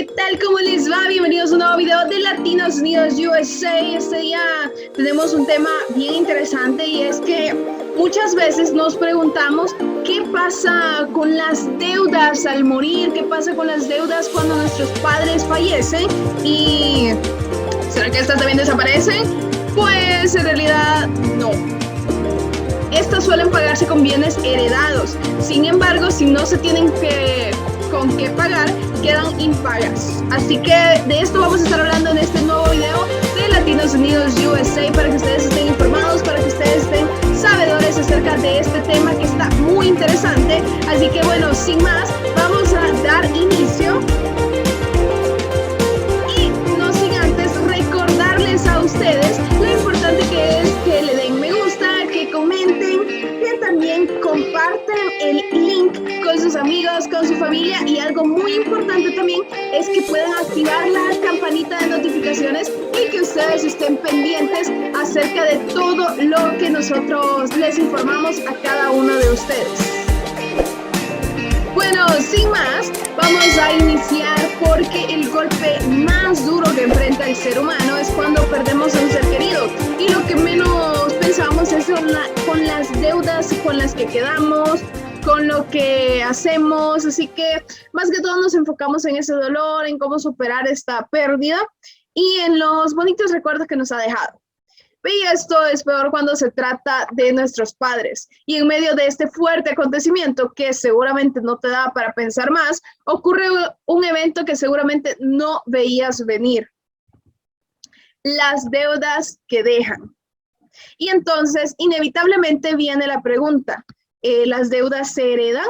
¿Qué tal? ¿Cómo les va? Bienvenidos a un nuevo video de Latinos Unidos USA. Este día tenemos un tema bien interesante y es que muchas veces nos preguntamos qué pasa con las deudas al morir, qué pasa con las deudas cuando nuestros padres fallecen y ¿será que estas también desaparecen? Pues en realidad no. Estas suelen pagarse con bienes heredados. Sin embargo, si no se tienen con qué pagar, quedan impagas. Así que de esto vamos a estar hablando en este nuevo video de Latinos Unidos USA para que ustedes estén informados, para que ustedes estén sabedores acerca de este tema que está muy interesante. Así que bueno, sin más, vamos a dar inicio. Y no sin antes recordarles a ustedes lo importante que es que le den me gusta, que comenten, que también compartan el link con sus amigos, con su familia, y algo muy importante también es que puedan activar la campanita de notificaciones y que ustedes estén pendientes acerca de todo lo que nosotros les informamos a cada uno de ustedes. Bueno, sin más, vamos a iniciar porque el golpe más duro que enfrenta el ser humano es cuando perdemos a un ser querido, y lo que menos pensamos es con las deudas con las que quedamos, con lo que hacemos. Así que más que todo nos enfocamos en ese dolor, en cómo superar esta pérdida y en los bonitos recuerdos que nos ha dejado. Y esto es peor cuando se trata de nuestros padres. Y en medio de este fuerte acontecimiento que seguramente no te da para pensar más, ocurre un evento que seguramente no veías venir. Las deudas que dejan. Y entonces inevitablemente viene la pregunta, ¿las deudas se heredan?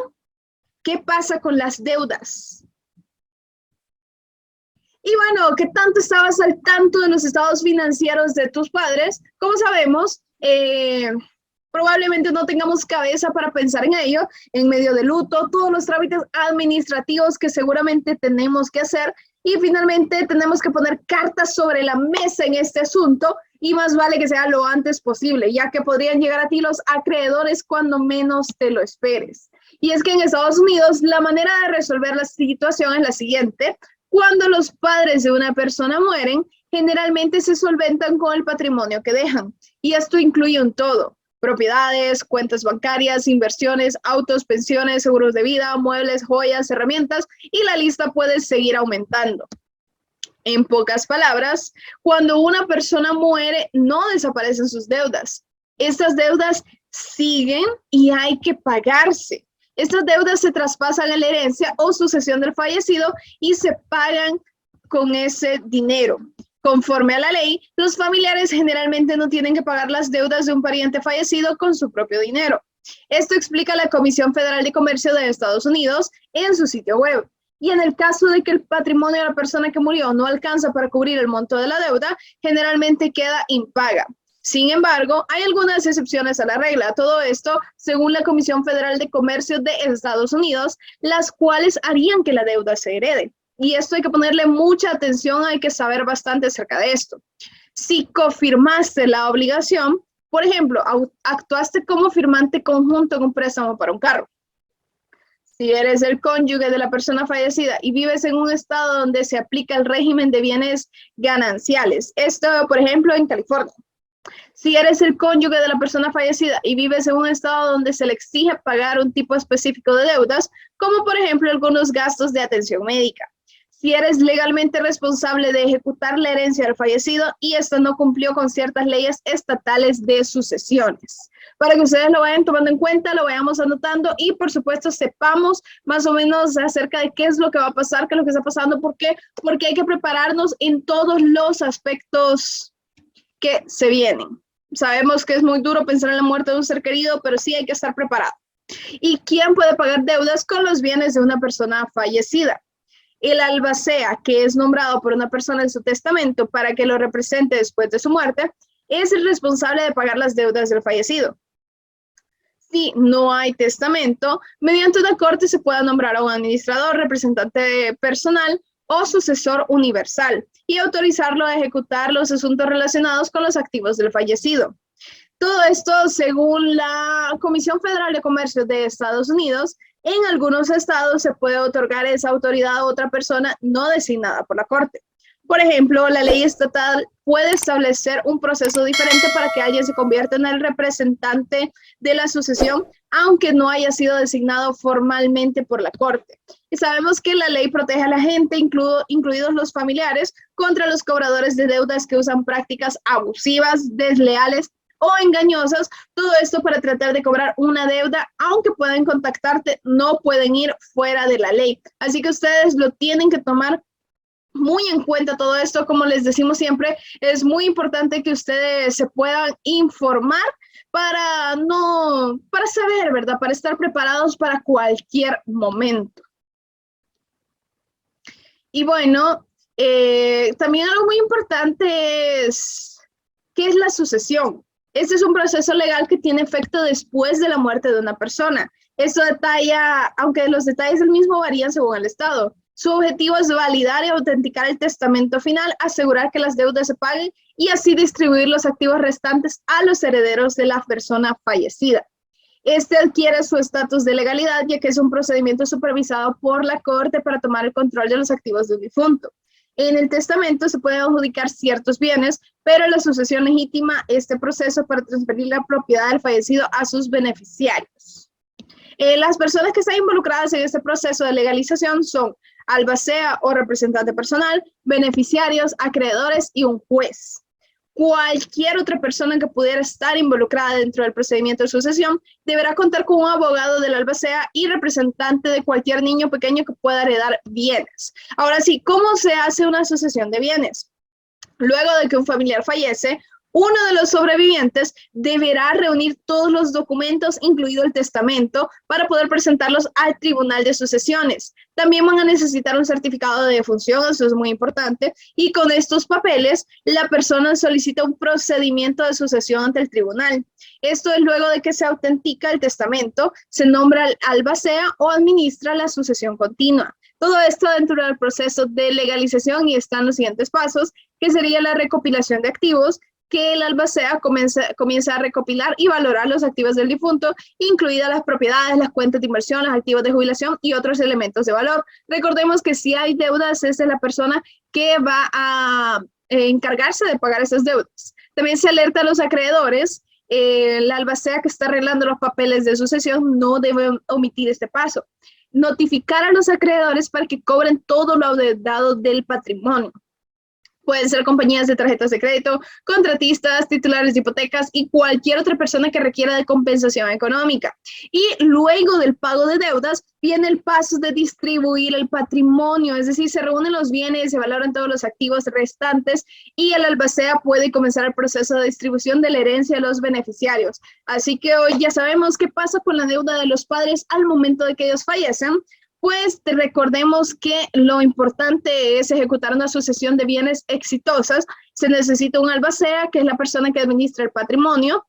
¿Qué pasa con las deudas? Y bueno, ¿qué tanto estabas al tanto de los estados financieros de tus padres? Como sabemos, probablemente no tengamos cabeza para pensar en ello, en medio de luto, todos los trámites administrativos que seguramente tenemos que hacer, y finalmente tenemos que poner cartas sobre la mesa en este asunto, y más vale que sea lo antes posible, ya que podrían llegar a ti los acreedores cuando menos te lo esperes. Y es que en Estados Unidos la manera de resolver la situación es la siguiente: cuando los padres de una persona mueren, generalmente se solventan con el patrimonio que dejan, y esto incluye un todo: propiedades, cuentas bancarias, inversiones, autos, pensiones, seguros de vida, muebles, joyas, herramientas, y la lista puede seguir aumentando. En pocas palabras, cuando una persona muere, no desaparecen sus deudas. Estas deudas siguen y hay que pagarse. Estas deudas se traspasan a la herencia o sucesión del fallecido y se pagan con ese dinero. Conforme a la ley, los familiares generalmente no tienen que pagar las deudas de un pariente fallecido con su propio dinero. Esto explica la Comisión Federal de Comercio de Estados Unidos en su sitio web. Y en el caso de que el patrimonio de la persona que murió no alcanza para cubrir el monto de la deuda, generalmente queda impaga. Sin embargo, hay algunas excepciones a la regla. Todo esto, según la Comisión Federal de Comercio de Estados Unidos, las cuales harían que la deuda se herede. Y esto hay que ponerle mucha atención, hay que saber bastante acerca de esto. Si cofirmaste la obligación, por ejemplo, actuaste como firmante conjunto en un préstamo para un carro. Si eres el cónyuge de la persona fallecida y vives en un estado donde se aplica el régimen de bienes gananciales, esto, por ejemplo, en California. Si eres el cónyuge de la persona fallecida y vives en un estado donde se le exige pagar un tipo específico de deudas, como por ejemplo algunos gastos de atención médica. Si eres legalmente responsable de ejecutar la herencia del fallecido y esto no cumplió con ciertas leyes estatales de sucesiones. Para que ustedes lo vayan tomando en cuenta, lo vayamos anotando y por supuesto sepamos más o menos acerca de qué es lo que va a pasar, qué es lo que está pasando, ¿por qué? Porque hay que prepararnos en todos los aspectos que se vienen. Sabemos que es muy duro pensar en la muerte de un ser querido, pero sí hay que estar preparado. ¿Y quién puede pagar deudas con los bienes de una persona fallecida? El albacea, que es nombrado por una persona en su testamento para que lo represente después de su muerte, es el responsable de pagar las deudas del fallecido. Si no hay testamento, mediante una corte se puede nombrar a un administrador, representante personal o sucesor universal y autorizarlo a ejecutar los asuntos relacionados con los activos del fallecido. Todo esto, según la Comisión Federal de Comercio de Estados Unidos, En algunos estados se puede otorgar esa autoridad a otra persona no designada por la Corte. Por ejemplo, la ley estatal puede establecer un proceso diferente para que alguien se convierta en el representante de la sucesión, aunque no haya sido designado formalmente por la Corte. Y sabemos que la ley protege a la gente, incluidos los familiares, contra los cobradores de deudas que usan prácticas abusivas, desleales o engañosas, todo esto para tratar de cobrar una deuda, aunque pueden contactarte, no pueden ir fuera de la ley. Así que ustedes lo tienen que tomar muy en cuenta todo esto. Como les decimos siempre, es muy importante que ustedes se puedan informar para saber, ¿verdad? Para estar preparados para cualquier momento. Y bueno, también algo muy importante es, ¿qué es la sucesión? Este es un proceso legal que tiene efecto después de la muerte de una persona. Esto detalla, aunque los detalles del mismo varían según el estado. Su objetivo es validar y autenticar el testamento final, asegurar que las deudas se paguen y así distribuir los activos restantes a los herederos de la persona fallecida. Este adquiere su estatus de legalidad, ya que es un procedimiento supervisado por la Corte para tomar el control de los activos del difunto. En el testamento se pueden adjudicar ciertos bienes, pero la sucesión legitima este proceso para transferir la propiedad del fallecido a sus beneficiarios. Las personas que están involucradas en este proceso de legalización son albacea o representante personal, beneficiarios, acreedores y un juez. Cualquier otra persona que pudiera estar involucrada dentro del procedimiento de sucesión deberá contar con un abogado del albacea y representante de cualquier niño pequeño que pueda heredar bienes. Ahora sí, ¿cómo se hace una sucesión de bienes? Luego de que un familiar fallece, uno de los sobrevivientes deberá reunir todos los documentos, incluido el testamento, para poder presentarlos al Tribunal de Sucesiones. También van a necesitar un certificado de defunción, eso es muy importante, y con estos papeles, la persona solicita un procedimiento de sucesión ante el tribunal. Esto es luego de que se autentica el testamento, se nombra al albacea o administra la sucesión continua. Todo esto dentro del proceso de legalización y están los siguientes pasos, que sería la recopilación de activos, que el albacea comienza a recopilar y valorar los activos del difunto, incluidas las propiedades, las cuentas de inversión, los activos de jubilación y otros elementos de valor. Recordemos que si hay deudas, es la persona que va a encargarse de pagar esas deudas. También se alerta a los acreedores. La albacea que está arreglando los papeles de sucesión no debe omitir este paso. Notificar a los acreedores para que cobren todo lo adeudado del patrimonio. Pueden ser compañías de tarjetas de crédito, contratistas, titulares de hipotecas y cualquier otra persona que requiera de compensación económica. Y luego del pago de deudas, viene el paso de distribuir el patrimonio, es decir, se reúnen los bienes, se valoran todos los activos restantes y el albacea puede comenzar el proceso de distribución de la herencia a los beneficiarios. Así que hoy ya sabemos qué pasa con la deuda de los padres al momento de que ellos fallecen. Pues recordemos que lo importante es ejecutar una sucesión de bienes exitosas. Se necesita un albacea, que es la persona que administra el patrimonio.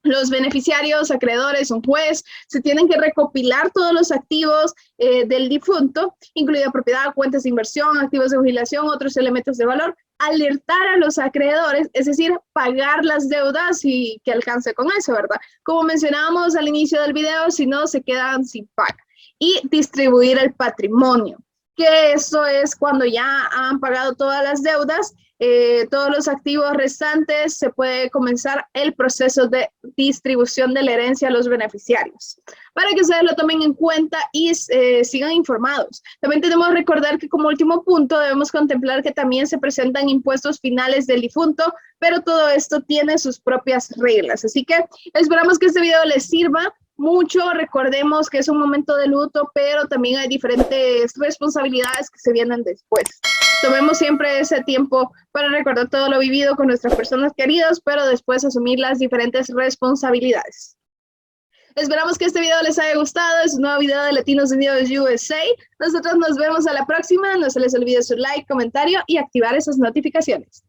Los beneficiarios, acreedores, un juez, se tienen que recopilar todos los activos del difunto, incluida propiedad, cuentas de inversión, activos de jubilación, otros elementos de valor, alertar a los acreedores, es decir, pagar las deudas y que alcance con eso, ¿verdad? Como mencionábamos al inicio del video, si no, se quedan sin paga. Y distribuir el patrimonio, que eso es cuando ya han pagado todas las deudas, todos los activos restantes, se puede comenzar el proceso de distribución de la herencia a los beneficiarios. Para que ustedes lo tomen en cuenta y sigan informados. También tenemos que recordar que como último punto debemos contemplar que también se presentan impuestos finales del difunto, pero todo esto tiene sus propias reglas. Así que esperamos que este video les sirva mucho. Recordemos que es un momento de luto, pero también hay diferentes responsabilidades que se vienen después. Tomemos siempre ese tiempo para recordar todo lo vivido con nuestras personas queridas, pero después asumir las diferentes responsabilidades. Esperamos que este video les haya gustado. Es un nuevo video de Latinos Unidos USA. Nosotros nos vemos a la próxima. No se les olvide su like, comentario y activar esas notificaciones.